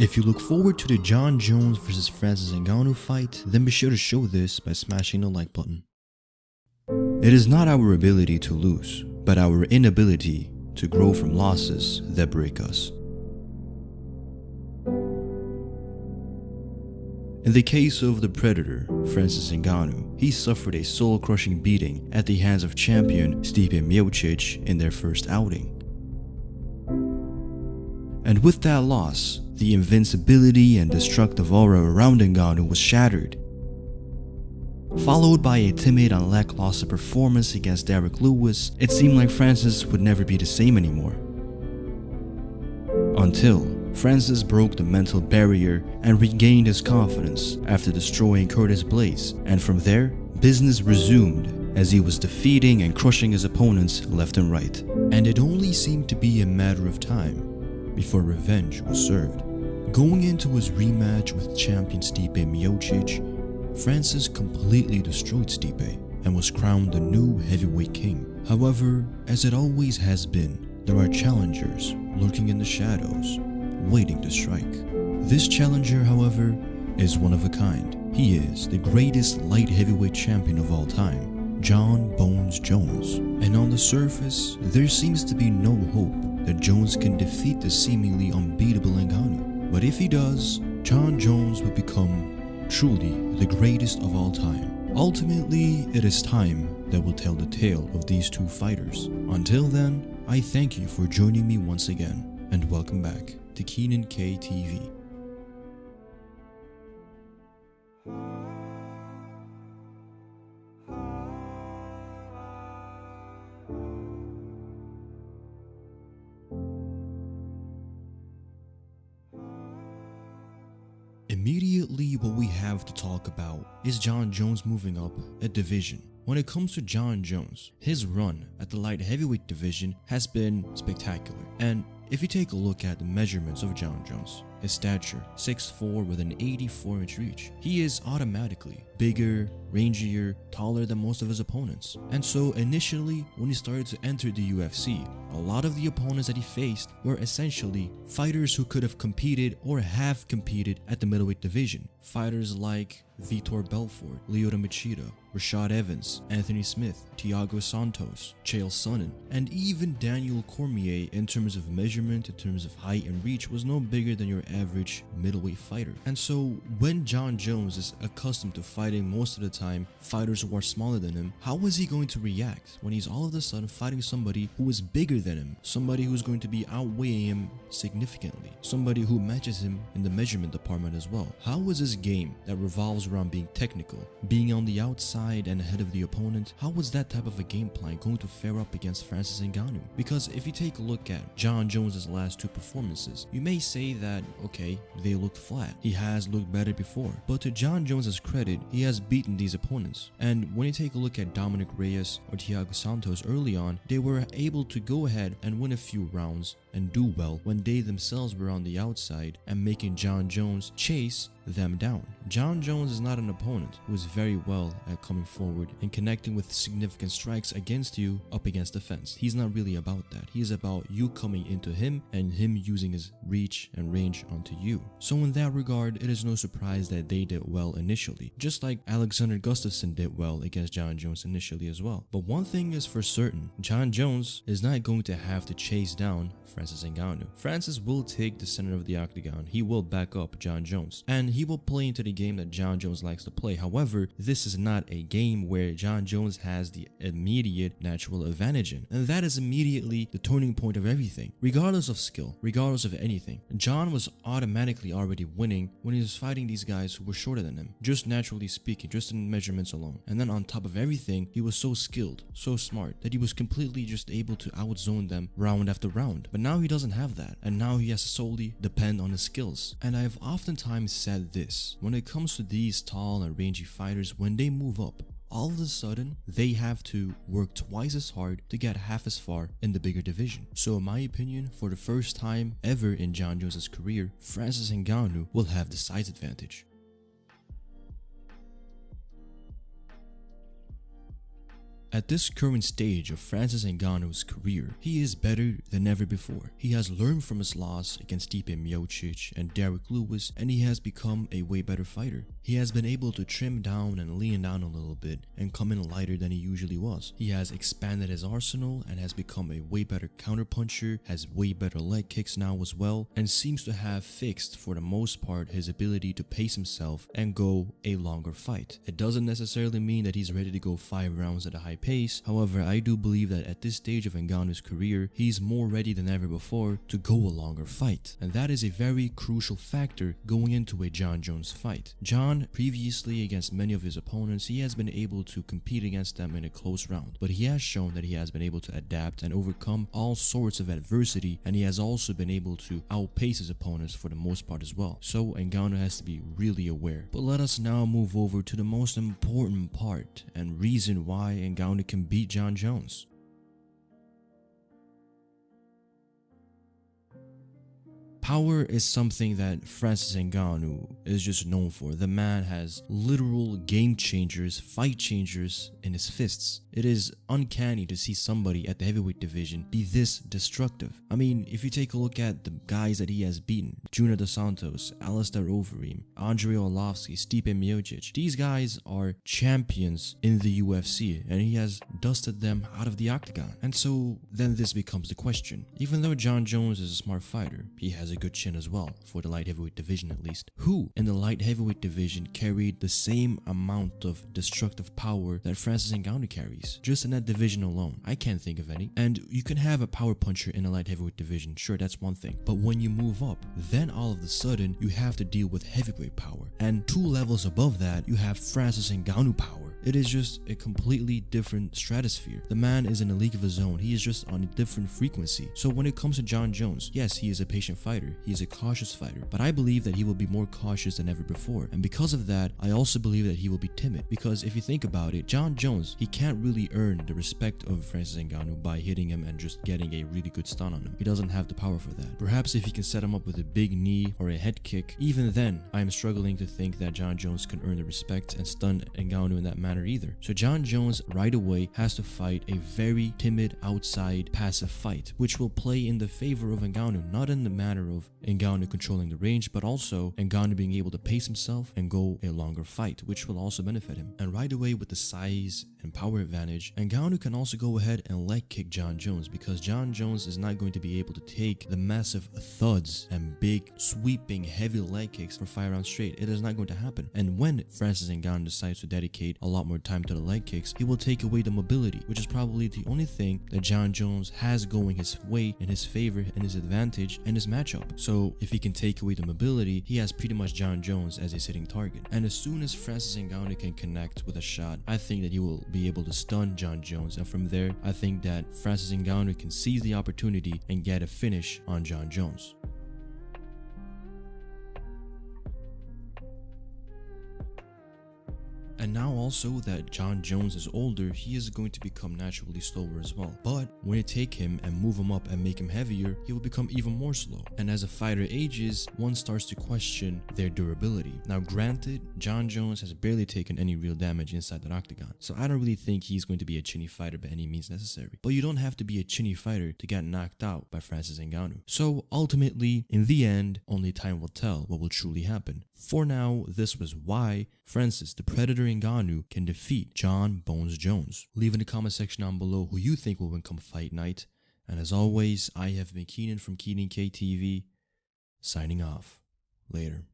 If you look forward to the Jon Jones vs Francis Ngannou fight, then be sure to show this by smashing the like button. It is not our ability to lose, but our inability to grow from losses that break us. In the case of the Predator, Francis Ngannou, he suffered a soul-crushing beating at the hands of champion Stipe Miocic in their first outing. And with that loss, the invincibility and destructive aura around Ngannou was shattered, followed by a timid and lackluster performance against Derrick Lewis. It seemed like Francis would never be the same anymore. Until Francis broke the mental barrier and regained his confidence after destroying Curtis Blades, and from there, business resumed as he was defeating and crushing his opponents left and right. And it only seemed to be a matter of time before revenge was served. Going into his rematch with champion Stipe Miocic, Francis completely destroyed Stipe and was crowned the new heavyweight king. However, as it always has been, there are challengers lurking in the shadows, waiting to strike. This challenger, however, is one of a kind. He is the greatest light heavyweight champion of all time, Jon Bones Jones. And on the surface, there seems to be no hope that Jones can defeat the seemingly unbeatable Ngannou. But if he does, Jon Jones will become truly the greatest of all time. Ultimately, it is time that will tell the tale of these two fighters. Until then, I thank you for joining me once again, and welcome back to Keenan K TV. Immediately, what we have to talk about is Jon Jones moving up a division. When it comes to Jon Jones, his run at the light heavyweight division has been spectacular. And if you take a look at the measurements of Jon Jones, his stature, 6'4" with an 84-inch reach, he is automatically bigger, rangier, taller than most of his opponents. And so initially, when he started to enter the UFC, a lot of the opponents that he faced were essentially fighters who could have competed or have competed at the middleweight division. Fighters like Vitor Belfort, Lyoto Machida, Rashad Evans, Anthony Smith, Thiago Santos, Chael Sonnen, and even Daniel Cormier. In terms of measurement, in terms of height and reach, was no bigger than your average middleweight fighter. And so when Jon Jones is accustomed to fighting most of the time fighters who are smaller than him, how is he going to react when he's all of a sudden fighting somebody who is bigger than him, somebody who's going to be outweighing him significantly, somebody who matches him in the measurement department as well? How is this game that revolves around being technical, being on the outside and ahead of the opponent, how was that type of a game plan going to fare up against Francis Ngannou? Because if you take a look at Jon Jones' last two performances, you may say that, okay, they looked flat. He has looked better before. But to Jon Jones' credit, he has beaten these opponents. And when you take a look at Dominic Reyes or Thiago Santos early on, they were able to go ahead and win a few rounds and do well when they themselves were on the outside and making Jon Jones chase them down. Jon Jones is not an opponent who is very well at coming forward and connecting with significant strikes against you up against the fence. He's not really about that. He is about you coming into him and him using his reach and range onto you. So in that regard, it is no surprise that they did well initially, just like Alexander Gustafsson did well against Jon Jones initially as well. But one thing is for certain, Jon Jones is not going to have to chase down Francis Ngannou. Francis will take the center of the octagon. He will back up Jon Jones, and he will play into the game that Jon Jones likes to play. However, this is not a game where Jon Jones has the immediate natural advantage in, and that is immediately the turning point of everything. Regardless of skill, regardless of anything, Jon was automatically already winning when he was fighting these guys who were shorter than him, just naturally speaking, just in measurements alone. And then on top of everything, he was so skilled, so smart, that he was completely just able to outzone them round after round. But now he doesn't have that, and now he has to solely depend on his skills. And I've oftentimes said this, when it comes to these tall and rangy fighters, when they move up, all of a sudden, they have to work twice as hard to get half as far in the bigger division. So in my opinion, for the first time ever in Jon Jones' career, Francis Ngannou will have the size advantage. At this current stage of Francis Ngannou's career, he is better than ever before. He has learned from his loss against Stipe Miocic and Derrick Lewis, and he has become a way better fighter. He has been able to trim down and lean down a little bit and come in lighter than he usually was. He has expanded his arsenal and has become a way better counterpuncher, has way better leg kicks now as well, and seems to have fixed for the most part his ability to pace himself and go a longer fight. It doesn't necessarily mean that he's ready to go 5 rounds at a high pace. However, I do believe that at this stage of Ngannou's career, he's more ready than ever before to go a longer fight. And that is a very crucial factor going into a Jon Jones fight. Jon, previously against many of his opponents, he has been able to compete against them in a close round. But he has shown that he has been able to adapt and overcome all sorts of adversity, and he has also been able to outpace his opponents for the most part as well. So Ngannou has to be really aware. But let us now move over to the most important part and reason why Ngannou can beat Jon Jones. Power is something that Francis Ngannou is just known for. The man has literal game changers, fight changers in his fists. It is uncanny to see somebody at the heavyweight division be this destructive. I mean, if you take a look at the guys that he has beaten, Junior Dos Santos, Alistair Overeem, Andrei Arlovski, Stipe Miocic, these guys are champions in the UFC, and he has dusted them out of the octagon. And so then this becomes the question. Even though Jon Jones is a smart fighter, he has a good chin as well, for the light heavyweight division at least. Who in the light heavyweight division carried the same amount of destructive power that Francis Ngannou carries? Just in that division alone, I can't think of any. And you can have a power puncher in a light heavyweight division, sure, that's one thing. But when you move up, then all of a sudden you have to deal with heavyweight power. And 2 levels above that, you have Francis Ngannou power. It is just a completely different stratosphere. The man is in a league of his own. He is just on a different frequency. So when it comes to Jon Jones, yes, he is a patient fighter. He is a cautious fighter. But I believe that he will be more cautious than ever before. And because of that, I also believe that he will be timid. Because if you think about it, Jon Jones, he can't really earn the respect of Francis Ngannou by hitting him and just getting a really good stun on him. He doesn't have the power for that. Perhaps if he can set him up with a big knee or a head kick, even then, I am struggling to think that Jon Jones can earn the respect and stun Ngannou in that manner either. So Jon Jones right away has to fight a very timid, outside, passive fight, which will play in the favor of Ngannou, not in the manner of Ngannou controlling the range, but also Ngannou being able to pace himself and go a longer fight, which will also benefit him. And right away with the size and power advantage, Ngannou can also go ahead and leg kick Jon Jones, because Jon Jones is not going to be able to take the massive thuds and big, sweeping, heavy leg kicks for 5 rounds straight. It is not going to happen. And when Francis Ngannou decides to dedicate a lot more time to the leg kicks, he will take away the mobility, which is probably the only thing that Jon Jones has going his way, in his favor, and his advantage in this matchup. So if he can take away the mobility, he has pretty much Jon Jones as a sitting target. And as soon as Francis Ngannou can connect with a shot, I think that he will be able to stun Jon Jones, and from there, I think that Francis Ngannou can seize the opportunity and get a finish on Jon Jones. And now also that Jon Jones is older, he is going to become naturally slower as well. But when you take him and move him up and make him heavier, he will become even more slow. And as a fighter ages, one starts to question their durability. Now granted, Jon Jones has barely taken any real damage inside the octagon, so I don't really think he's going to be a chinny fighter by any means necessary. But you don't have to be a chinny fighter to get knocked out by Francis Ngannou. So ultimately, in the end, only time will tell what will truly happen. For now, this was why Francis the Predator Ngannou can defeat Jon Bones Jones. Leave in the comment section down below who you think will win come fight night. And as always, I have been Keenan from Keenan KTV, signing off. Later.